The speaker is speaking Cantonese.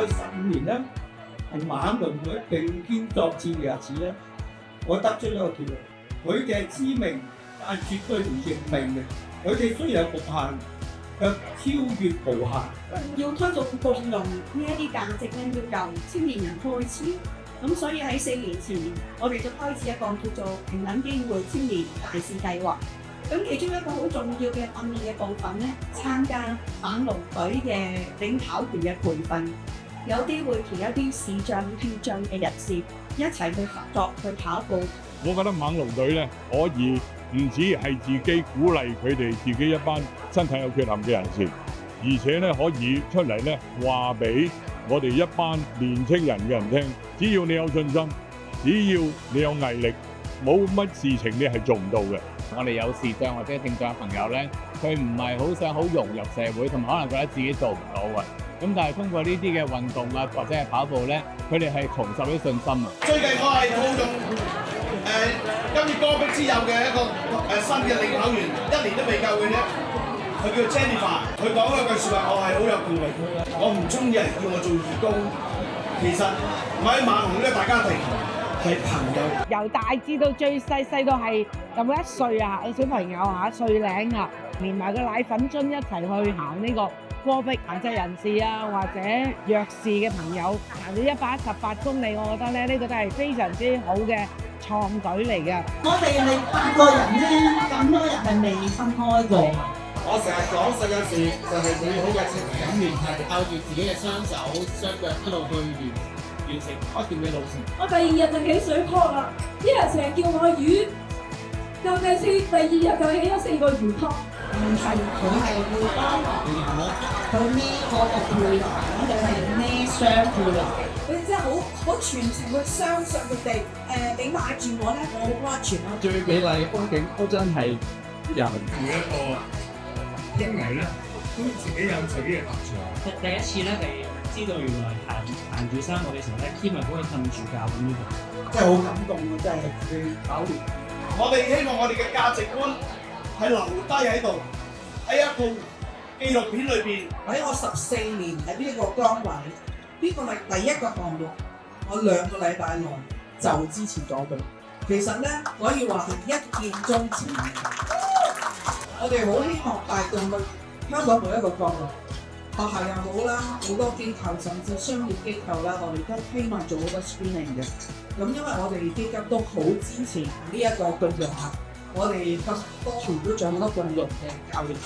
過去15年咧，係馬龍佢並肩作戰嘅日子咧，我得出一個結論，佢哋係知名，但絕對唔認命嘅。佢哋雖然有局限，卻超越無限。要推動共融呢一啲價值咧，要由青年人開始。咁所以喺4年前，我哋就開始一個叫做平等機會青年大使計劃。咁其中一個好重要嘅訓練嘅部分咧，參加馬龍隊嘅領跑團嘅培訓，有機會同一啲視障聽障嘅人士一齊去合作去跑步。我覺得猛龍隊咧可以唔止係自己鼓勵佢哋自己一班身體有缺陷嘅人士，而且咧可以出嚟咧話俾我哋一班年青人嘅人聽，只要你有信心，只要你有毅力，冇乜事情你係做唔到嘅。我哋有視障或者聽障嘅朋友咧，佢唔係好想好融入社會，同埋可能覺得自己做唔到嘅。咁但係通過呢啲嘅運動啊，或者係跑步咧，佢哋係重拾啲信心啊。最近我係套用今次戈壁之友嘅一個新嘅領跑員，1年都未夠嘅啫。佢叫 Jennifer， 佢講嗰句説話，我係好有共鳴。我唔中意人叫我做義工，其實我喺馬龍呢個大家庭係朋友。由大至到最細，細到係有冇1歲啊？有小朋友嚇1歲零啊，連埋個奶粉樽一齊去行呢個戈壁，殘疾人士啊或者弱視嘅朋友行咗118公里，我覺得咧呢個都係非常之好嘅創舉嚟嘅。我哋係8個人啫，咁多人係未分開過。我成日講世界事就係美好嘅情感聯繫，靠住自己嘅雙手雙腳一路去完成一段嘅路程。我第2日就起水泡啦，啲人成日叫我魚，就計先第2日就起咗4個魚泡。佢係會幫忙佢孭嗰個背囊，佢係孭雙背囊。佢哋真係好全程去相信佢哋，你買住我咧，我好安全咯。最美麗風景都真係人每一個因為咧，都自己有自己嘅特長。第一次咧係知道原來行住3個嘅時候咧，天文可以瞓住覺咁樣。真係好感動啊！真係去搞掂。我哋希望我哋嘅價值觀係留低喺度，喺一部紀錄片裏邊。喺我14年喺呢個崗位，呢個係第一個項目，我2個禮拜內就支持咗佢。其實咧可以話係一見鍾情。我哋好希望帶動去香港每一個角落，學校又好啦，好多機構甚至商業機構啦，我哋都希望做好多 screening 嘅。咁因為我哋基金都好支持呢一個共融下，我哋個多全都做好多共融嘅教育。